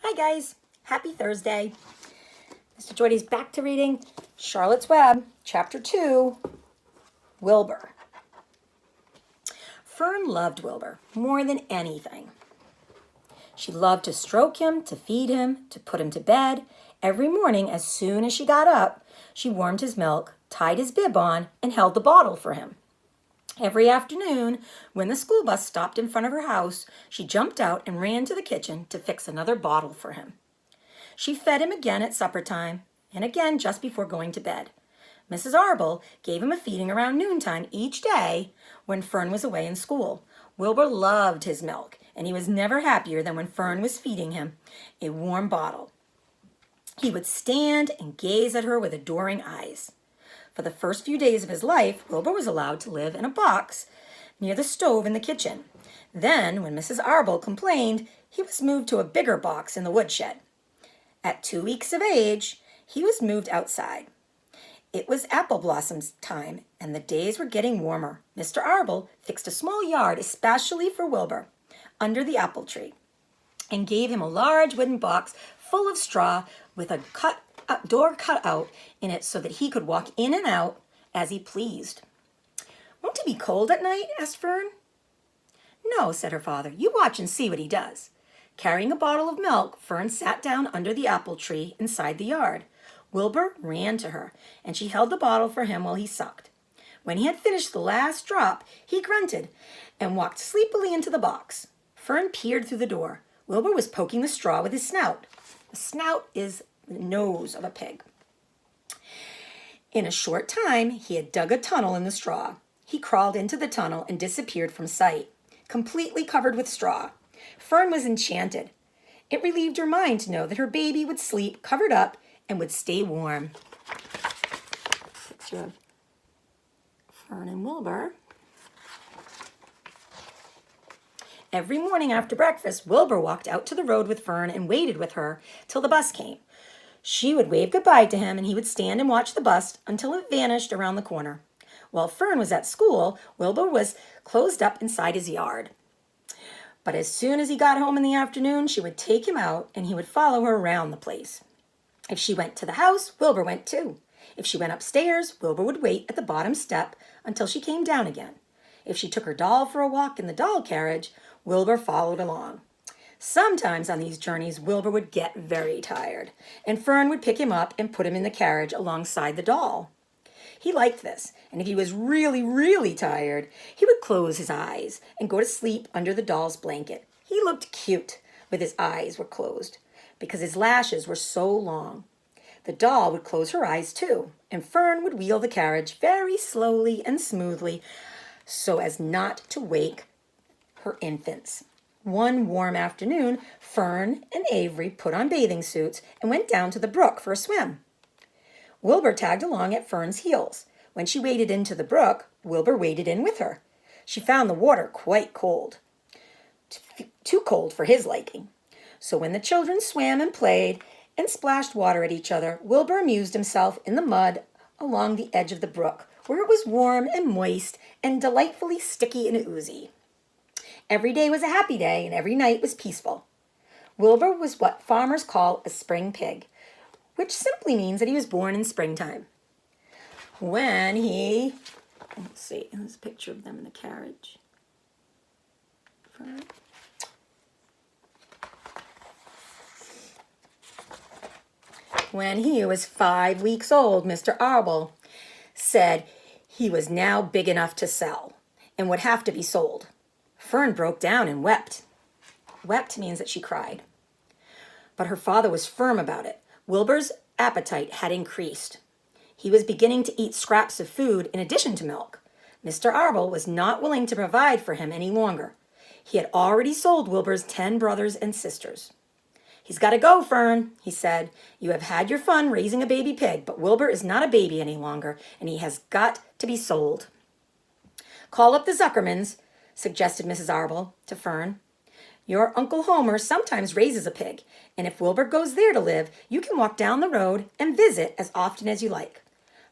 Hi guys, happy Thursday. Mr. Jordy's back to reading Charlotte's Web, Chapter 2, Wilbur. Fern loved Wilbur more than anything. She loved to stroke him, to feed him, to put him to bed. Every morning, as soon as she got up, she warmed his milk, tied his bib on, and held the bottle for him. Every afternoon, when the school bus stopped in front of her house, she jumped out and ran to the kitchen to fix another bottle for him. She fed him again at supper time, and again just before going to bed. Mrs. Arble gave him a feeding around noontime each day when Fern was away in school. Wilbur loved his milk, and he was never happier than when Fern was feeding him a warm bottle. He would stand and gaze at her with adoring eyes. For the first few days of his life, Wilbur was allowed to live in a box near the stove in the kitchen. Then, when Mrs. Arble complained, he was moved to a bigger box in the woodshed. At 2 weeks of age, he was moved outside. It was apple blossoms time, and the days were getting warmer. Mr. Arble fixed a small yard especially for Wilbur under the apple tree and gave him a large wooden box full of straw with a door cut out in it so that he could walk in and out as he pleased. "Won't it be cold at night?" asked Fern. "No," said her father. "You watch and see what he does." Carrying a bottle of milk, Fern sat down under the apple tree inside the yard. Wilbur ran to her, and she held the bottle for him while he sucked. When he had finished the last drop, he grunted and walked sleepily into the box. Fern peered through the door. Wilbur was poking the straw with his snout. The snout is the nose of a pig. In a short time, he had dug a tunnel in the straw. He crawled into the tunnel and disappeared from sight, completely covered with straw. Fern was enchanted. It relieved her mind to know that her baby would sleep covered up and would stay warm. Picture of Fern and Wilbur. Every morning after breakfast, Wilbur walked out to the road with Fern and waited with her till the bus came. She would wave goodbye to him, and he would stand and watch the bus until it vanished around the corner. While Fern was at school, Wilbur was closed up inside his yard. But as soon as he got home in the afternoon, she would take him out, and he would follow her around the place. If she went to the house, Wilbur went too. If she went upstairs, Wilbur would wait at the bottom step until she came down again. If she took her doll for a walk in the doll carriage, Wilbur followed along. Sometimes on these journeys, Wilbur would get very tired, and Fern would pick him up and put him in the carriage alongside the doll. He liked this, and if he was really, really tired, he would close his eyes and go to sleep under the doll's blanket. He looked cute with his eyes were closed because his lashes were so long. The doll would close her eyes too, and Fern would wheel the carriage very slowly and smoothly so as not to wake her infants. One warm afternoon, Fern and Avery put on bathing suits and went down to the brook for a swim. Wilbur tagged along at Fern's heels. When she waded into the brook, Wilbur waded in with her. She found the water quite cold, too cold for his liking. So when the children swam and played and splashed water at each other, Wilbur amused himself in the mud along the edge of the brook, where it was warm and moist and delightfully sticky and oozy. Every day was a happy day, and every night was peaceful. Wilbur was what farmers call a spring pig, which simply means that he was born in springtime. Let's see, there's a picture of them in the carriage. When he was 5 weeks old, Mr. Arble said he was now big enough to sell and would have to be sold. Fern broke down and wept. Wept means that she cried. But her father was firm about it. Wilbur's appetite had increased. He was beginning to eat scraps of food in addition to milk. Mr. Arble was not willing to provide for him any longer. He had already sold Wilbur's 10 brothers and sisters. "He's got to go, Fern," he said. "You have had your fun raising a baby pig, but Wilbur is not a baby any longer, and he has got to be sold." "Call up the Zuckermans," suggested Mrs. Arble to Fern. "Your Uncle Homer sometimes raises a pig, and if Wilbur goes there to live, you can walk down the road and visit as often as you like."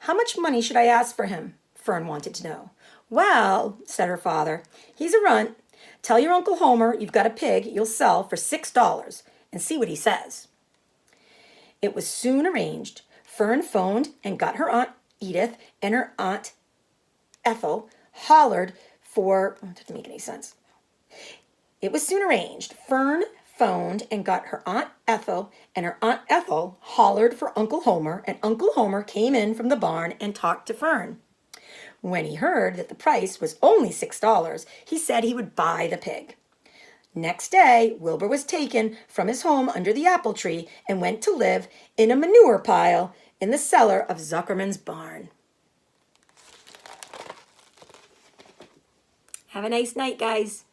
"How much money should I ask for him?" Fern wanted to know. "Well," said her father, "he's a runt. Tell your Uncle Homer you've got a pig you'll sell for $6, and see what he says. It was soon arranged. Fern phoned and got her Aunt Edith and her Aunt Ethel hollered for... Oh, that doesn't make any sense. It was soon arranged. Fern phoned and got her Aunt Ethel, and her Aunt Ethel hollered for Uncle Homer, and Uncle Homer came in from the barn and talked to Fern. When he heard that the price was only $6, he said he would buy the pig. Next day, Wilbur was taken from his home under the apple tree and went to live in a manure pile in the cellar of Zuckerman's barn. Have a nice night, guys.